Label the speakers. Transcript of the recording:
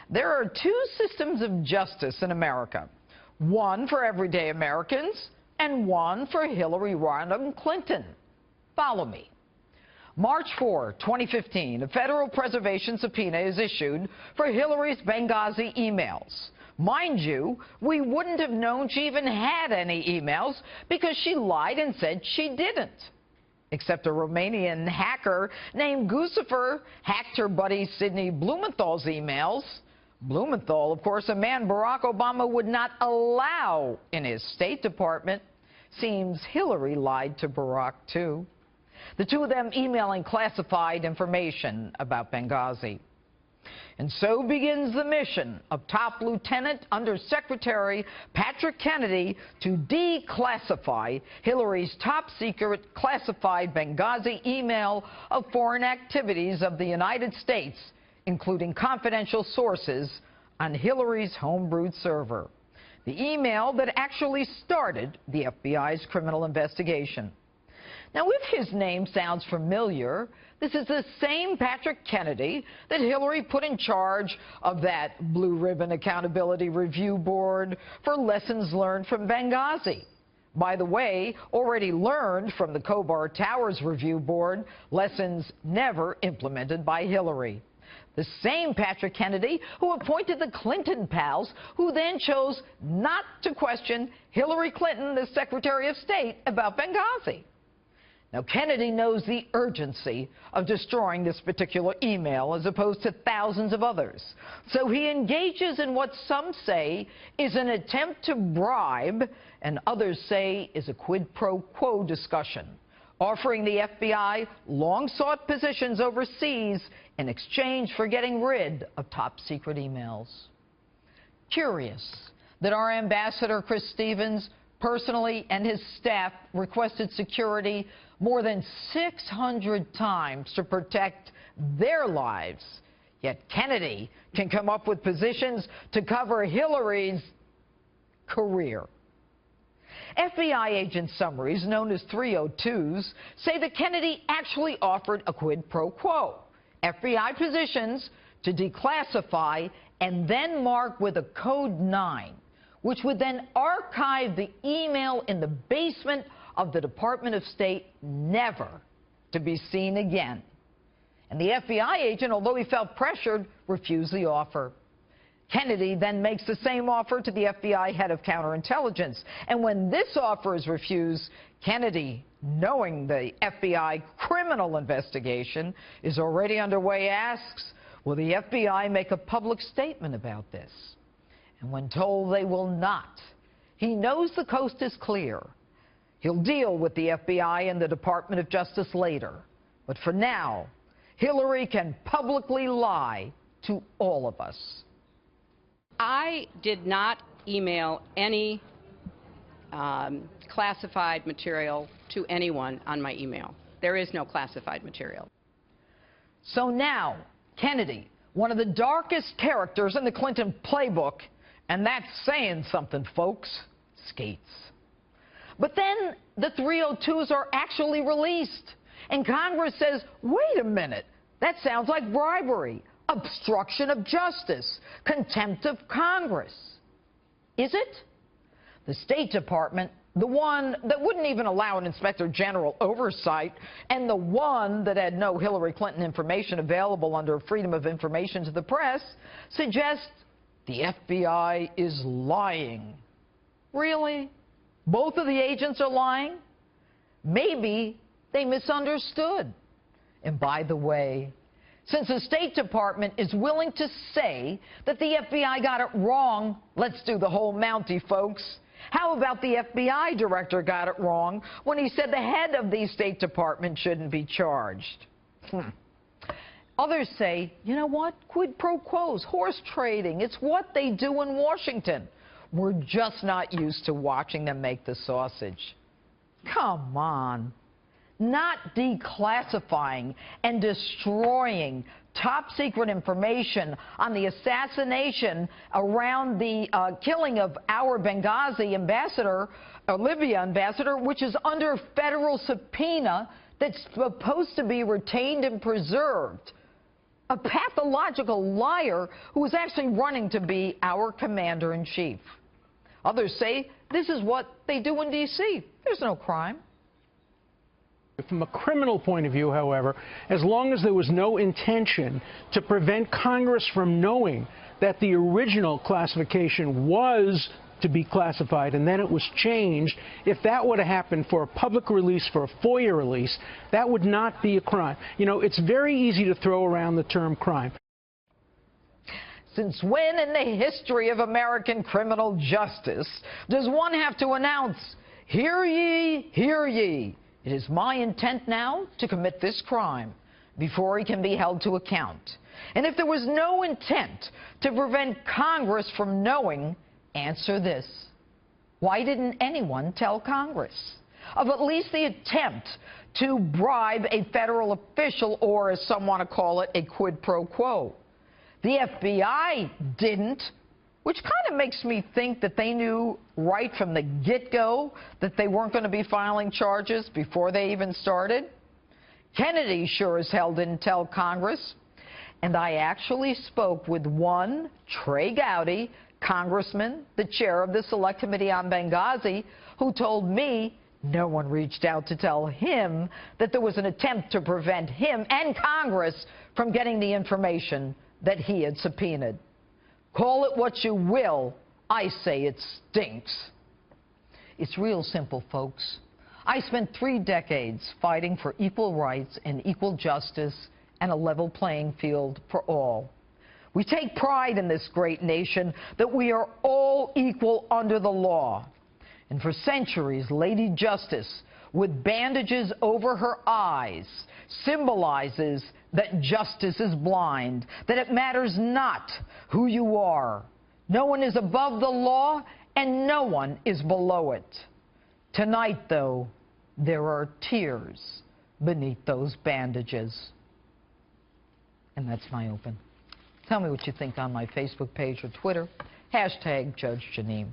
Speaker 1: There are two systems of justice in America, one for everyday Americans and one for Hillary Rodham Clinton. Follow me. March 4, 2015, a federal preservation subpoena is issued for Hillary's Benghazi emails. Mind you, we wouldn't have known she even had any emails because she lied and said she didn't. Except a Romanian hacker named Guccifer hacked her buddy Sidney Blumenthal's emails. Blumenthal, of course, a man Barack Obama would not allow in his State Department. Seems Hillary lied to Barack, too. The two of them emailing classified information about Benghazi. And so begins the mission of Top Lieutenant Under Secretary Patrick Kennedy to declassify Hillary's top-secret classified Benghazi email of foreign activities of the United States, including confidential sources on Hillary's homebrewed server. The email that actually started the FBI's criminal investigation. Now, if his name sounds familiar, this is the same Patrick Kennedy that Hillary put in charge of that Blue Ribbon Accountability Review Board for lessons learned from Benghazi. By the way, already learned from the Khobar Towers Review Board, lessons never implemented by Hillary. The same Patrick Kennedy who appointed the Clinton pals, who then chose not to question Hillary Clinton, the Secretary of State, about Benghazi. Now, Kennedy knows the urgency of destroying this particular email as opposed to thousands of others. So he engages in what some say is an attempt to bribe and others say is a quid pro quo discussion, offering the FBI long-sought positions overseas in exchange for getting rid of top-secret emails. Curious that our ambassador, Chris Stevens, personally and his staff requested security more than 600 times to protect their lives. Yet Kennedy can come up with positions to cover Hillary's career. FBI agent summaries, known as 302s, say that Kennedy actually offered a quid pro quo, FBI positions to declassify and then mark with a code 9, which would then archive the email in the basement of the Department of State, never to be seen again. And the FBI agent, although he felt pressured, refused the offer. Kennedy then makes the same offer to the FBI head of counterintelligence. And when this offer is refused, Kennedy, knowing the FBI criminal investigation is already underway, asks, will the FBI make a public statement about this? And when told they will not, he knows the coast is clear. He'll deal with the FBI and the Department of Justice later. But for now, Hillary can publicly lie to all of us.
Speaker 2: I did not email any classified material to anyone on my email. There is no classified material.
Speaker 1: So now, Kennedy, one of the darkest characters in the Clinton playbook, and that's saying something, folks, skates. But then the 302s are actually released, and Congress says, wait a minute, that sounds like bribery, obstruction of justice, contempt of Congress. Is it? The State Department, the one that wouldn't even allow an inspector general oversight, and the one that had no Hillary Clinton information available under Freedom of Information to the press, suggests the FBI is lying. Really? Both of the agents are lying? Maybe they misunderstood. And by the way, since the State Department is willing to say that the FBI got it wrong, let's do the whole Mountie, folks. How about the FBI director got it wrong when he said the head of the State Department shouldn't be charged? Others say, you know what? Quid pro quos, horse trading, it's what they do in Washington. We're just not used to watching them make the sausage. Come on. Not declassifying and destroying top-secret information on the assassination around the killing of our Benghazi ambassador, Libya ambassador, which is under federal subpoena that's supposed to be retained and preserved. a pathological liar who is actually running to be our commander-in-chief. Others say this is what they do in D.C. There's no crime.
Speaker 3: From a criminal point of view, however, as long as there was no intention to prevent Congress from knowing that the original classification was to be classified and then it was changed, if that would have happened for a public release, for a FOIA release, that would not be a crime. You know, it's very easy to throw around the term crime.
Speaker 1: Since when in the history of American criminal justice does one have to announce, "Hear ye, hear ye. It is my intent now to commit this crime," before he can be held to account? And if there was no intent to prevent Congress from knowing, answer this: why didn't anyone tell Congress of at least the attempt to bribe a federal official, or as some want to call it, a quid pro quo? The FBI didn't, which kind of makes me think that they knew right from the get-go that they weren't going to be filing charges before they even started. Kennedy sure as hell didn't tell Congress. And I actually spoke with one Trey Gowdy, congressman, the chair of the Select Committee on Benghazi, who told me no one reached out to tell him that there was an attempt to prevent him and Congress from getting the information that he had subpoenaed. Call it what you will, I say it stinks. It's real simple, folks. I spent 3 decades fighting for equal rights and equal justice and a level playing field for all. We take pride in this great nation that we are all equal under the law. And for centuries, Lady Justice, with bandages over her eyes, symbolizes that justice is blind, that it matters not who you are. No one is above the law, and no one is below it. Tonight, though, there are tears beneath those bandages. And that's my open. Tell me what you think on my Facebook page or Twitter. #Judge Jeanine.